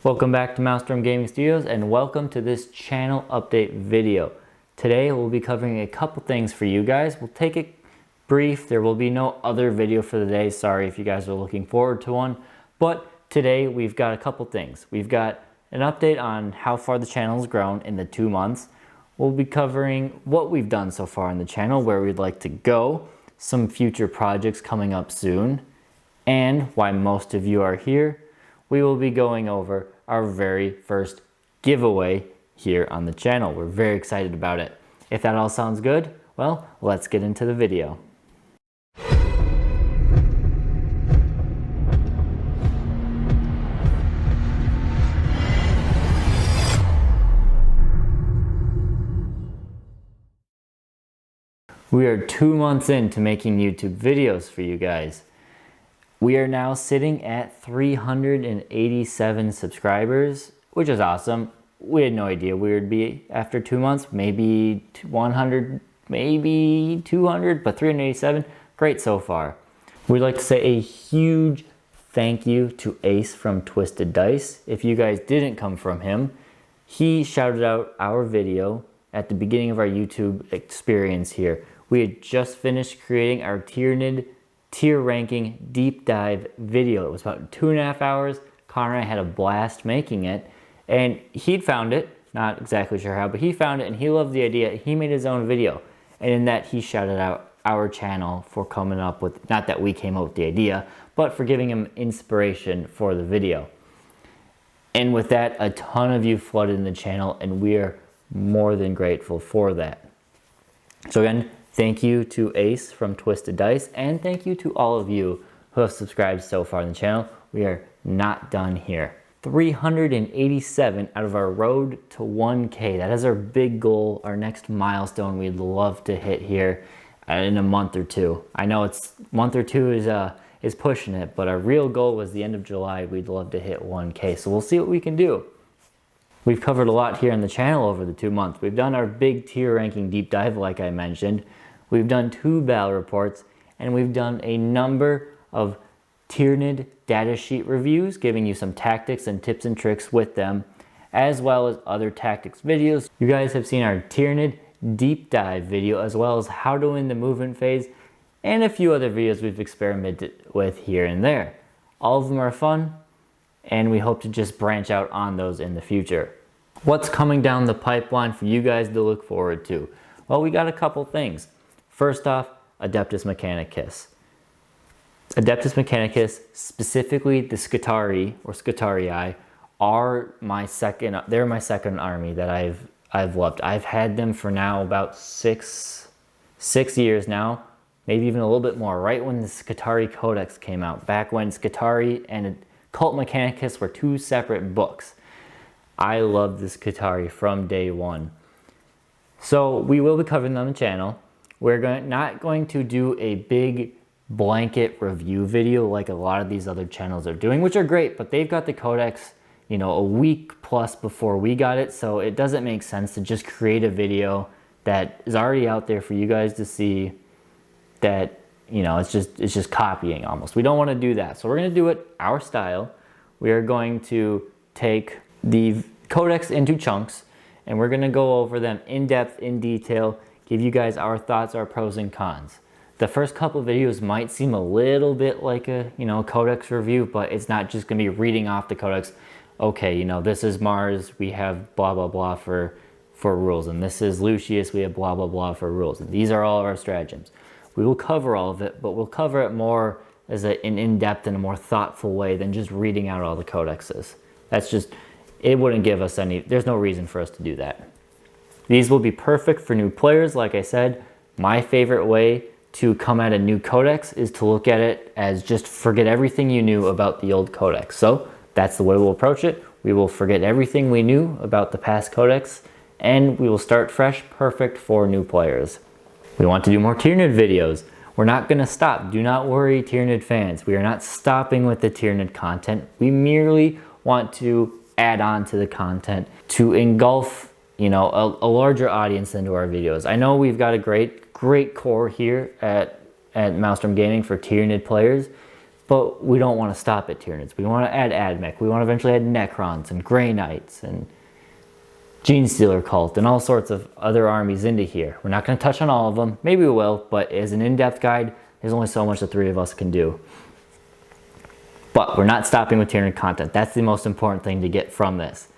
Welcome back to Maelstrom Gaming Studios and welcome to this channel update video. Today we'll be covering a couple things for you guys. We'll take it brief. There will be no other video for the day. Sorry if you guys are looking forward to one. But today we've got a couple things. We've got an update on how far the channel has grown in the 2 months. We'll be covering what we've done so far on the channel, where we'd like to go, some future projects coming up soon, and why most of you are here. We will be going over our very first giveaway here on the channel. We're very excited about it. If that all sounds good, well, let's get into the video. We are 2 months into making YouTube videos for you guys. We are now sitting at 387 subscribers, which is awesome. We had no idea we would be after 2 months, maybe 100, maybe 200, but 387, great so far. We'd like to say a huge thank you to Ace from Twisted Dice. If you guys didn't come from him, he shouted out our video at the beginning of our YouTube experience here. We had just finished creating our Tyranid tier ranking deep dive video. It was about 2.5 hours. Connor and I had a blast making it, and he'd found it, not exactly sure how, but he found it and he loved the idea. He made his own video, and in that he shouted out our channel for coming up with, not that we came up with the idea, but for giving him inspiration for the video. And with that, a ton of you flooded in the channel, and we are more than grateful for that. So again, thank you to Ace from Twisted Dice, and thank you to all of you who have subscribed so far on the channel. We are not done here. 387 out of our road to 1K. That is our big goal, our next milestone we'd love to hit here in a month or two. I know it's month or two is pushing it, but our real goal was the end of July. We'd love to hit 1K, so we'll see what we can do. We've covered a lot here on the channel over the 2 months. We've done our big tier ranking deep dive, like I mentioned. We've done 2 battle reports, and we've done a number of Tyranid datasheet reviews, giving you some tactics and tips and tricks with them, as well as other tactics videos. You guys have seen our Tyranid deep dive video, as well as how to win the movement phase, and a few other videos we've experimented with here and there. All of them are fun, and we hope to just branch out on those in the future. What's coming down the pipeline for you guys to look forward to? Well, we got a couple things. First off, Adeptus Mechanicus. Adeptus Mechanicus, specifically the Skittari or Skittarii, they're my second army that I've loved. I've had them for now about six years now, maybe even a little bit more, right when the Skittari Codex came out, back when Skittari and Cult Mechanicus were 2 separate books. I loved the Skittari from day one. So we will be covering them on the channel. We're not going to do a big blanket review video like a lot of these other channels are doing, which are great, but they've got the codex, you know, a week plus before we got it, so it doesn't make sense to just create a video that is already out there for you guys to see that, you know, it's just copying almost. We don't want to do that, so we're going to do it our style. We are going to take the codex into chunks, and we're going to go over them in depth, in detail, give you guys our thoughts, our pros and cons. The first couple of videos might seem a little bit like a, you know, codex review, but it's not just going to be reading off the codex. Okay, you know, this is Mars, we have blah blah blah for rules, and this is Lucius, we have blah blah blah for rules, and these are all of our stratagems. We will cover all of it, but we'll cover it more as an in-depth and a more thoughtful way than just reading out all the codexes. That's just, it wouldn't give us any, there's no reason for us to do that. These will be perfect for new players. Like I said, my favorite way to come at a new codex is to look at it as just forget everything you knew about the old codex. So that's the way we'll approach it. We will forget everything we knew about the past codex, and we will start fresh, perfect for new players. We want to do more Tyranid videos. We're not going to stop. Do not worry, Tyranid fans. We are not stopping with the Tyranid content. We merely want to add on to the content to engulf, you know, a larger audience into our videos. I know we've got a great core here at Maelstrom Gaming for Tyranid players, But we don't want to stop at Tyranids. We want to add AdMech. We want to eventually add Necrons and Grey Knights and Gene Stealer Cult and all sorts of other armies into here. We're not going to touch on all of them. Maybe we will, but as an in-depth guide, there's only so much the three of us can do. But we're not stopping with Tyranid content. That's the most important thing to get from this.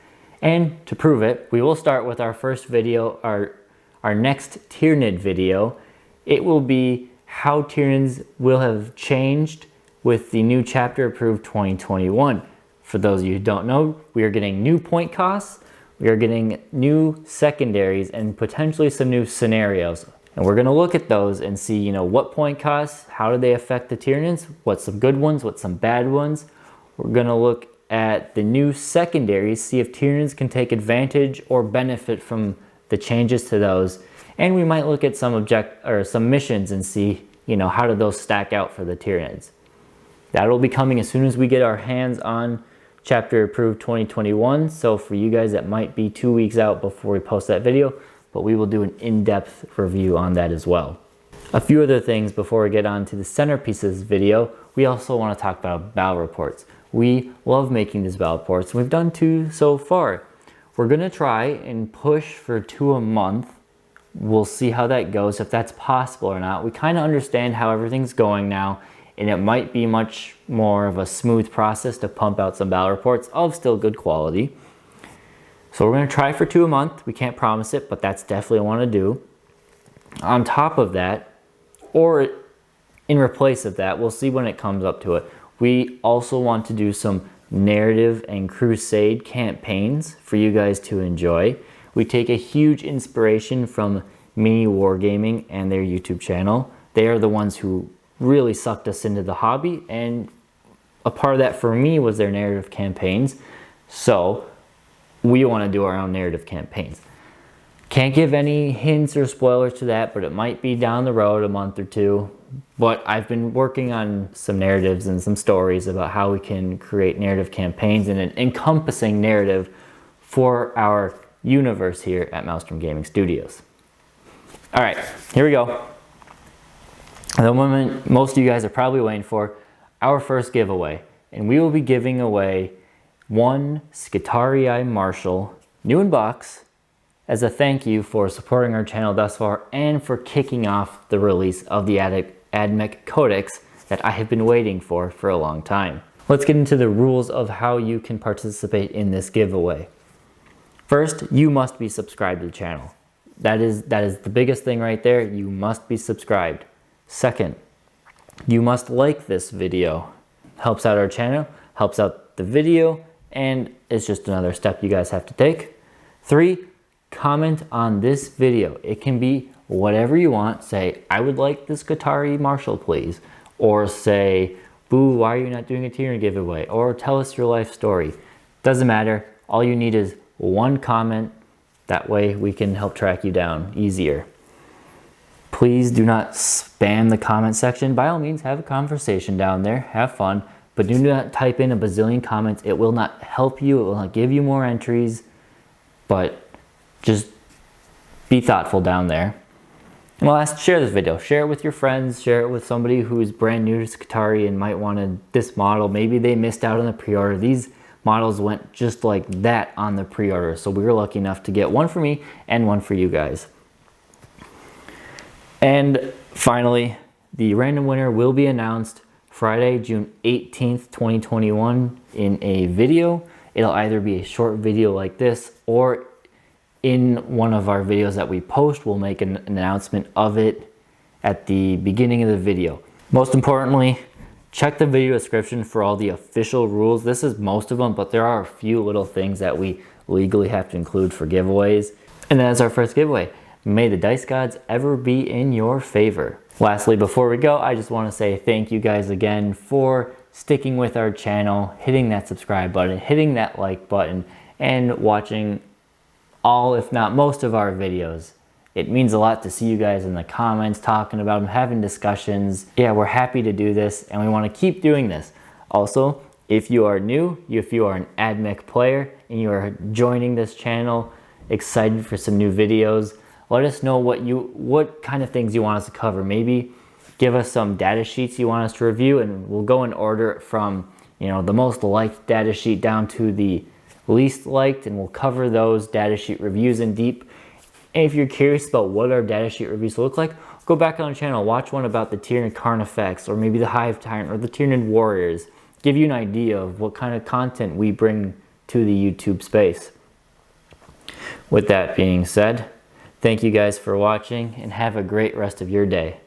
And to prove it, we will start with our first video, our next Tyranid video. It will be how Tyranids will have changed with the new chapter approved 2021. For those of you who don't know, we are getting new point costs, we are getting new secondaries, and potentially some new scenarios. And we're going to look at those and see, you know, what point costs, how do they affect the Tyranids, what's some good ones, what's some bad ones. We're going to look at the new secondaries, see if Tyranids can take advantage or benefit from the changes to those. And we might look at some some missions and see, you know, how do those stack out for the Tyranids. That'll be coming as soon as we get our hands on chapter approved 2021. So for you guys, that might be 2 weeks out before we post that video, but we will do an in-depth review on that as well. A few other things before we get on to the centerpiece of this video. We also want to talk about battle reports. We love making these battle reports, and we've done 2 so far. We're going to try and push for 2 a month. We'll see how that goes, if that's possible or not. We kind of understand how everything's going now, and it might be much more of a smooth process to pump out some battle reports of still good quality. So we're going to try for 2 a month. We can't promise it, but that's definitely what I want to do. On top of that, or in replace of that, we'll see when it comes up to it, we also want to do some narrative and crusade campaigns for you guys to enjoy. We take a huge inspiration from Mini Wargaming and their YouTube channel. They are the ones who really sucked us into the hobby, and a part of that for me was their narrative campaigns. So we want to do our own narrative campaigns. Can't give any hints or spoilers to that, but it might be down the road a month or 2. But I've been working on some narratives and some stories about how we can create narrative campaigns and an encompassing narrative for our universe here at Maelstrom Gaming Studios. All right, here we go. The moment most of you guys are probably waiting for, our first giveaway. And we will be giving away 1 Skittari Marshall, new in box, as a thank you for supporting our channel thus far and for kicking off the release of the AdMech Codex that I have been waiting for a long time. Let's get into the rules of how you can participate in this giveaway. First, you must be subscribed to the channel. That is the biggest thing right there. You must be subscribed. Second, you must like this video. Helps out our channel, helps out the video, and it's just another step you guys have to take. 3, comment on this video. It can be whatever you want. Say, I would like this Skittari Marshall, please. Or say, boo, why are you not doing a Tyranid giveaway? Or tell us your life story. Doesn't matter. All you need is 1 comment. That way we can help track you down easier. Please do not spam the comment section. By all means, have a conversation down there. Have fun. But do not type in a bazillion comments. It will not help you. It will not give you more entries. But just be thoughtful down there. And last, share this video. Share it with your friends. Share it with somebody who's brand new to Skittari and might want this model. Maybe they missed out on the pre-order. These models went just like that on the pre-order. So we were lucky enough to get 1 for me and 1 for you guys. And finally, the random winner will be announced Friday, June 18th, 2021 in a video. It'll either be a short video like this, or in one of our videos that we post, we'll make an announcement of it at the beginning of the video. Most importantly, check the video description for all the official rules. This is most of them, but there are a few little things that we legally have to include for giveaways. And that's our first giveaway. May the dice gods ever be in your favor. Lastly, before we go, I just want to say thank you guys again for sticking with our channel, hitting that subscribe button, hitting that like button, and watching all, if not most, of our videos. It means a lot to see you guys in the comments, talking about them, having discussions. Yeah, we're happy to do this, and we want to keep doing this. Also, if you are new, if you are an AdMech player, and you are joining this channel, excited for some new videos, let us know what kind of things you want us to cover. Maybe give us some data sheets you want us to review, and we'll go in order from, you know, the most liked data sheet down to the least liked, and we'll cover those data sheet reviews in deep. And if you're curious about what our data sheet reviews look like, go back on the channel, watch one about the Tyranid Carnifex, or maybe the Hive Tyrant, or the Tyranid Warriors. Give you an idea of what kind of content we bring to the YouTube space. With that being said, thank you guys for watching, and have a great rest of your day.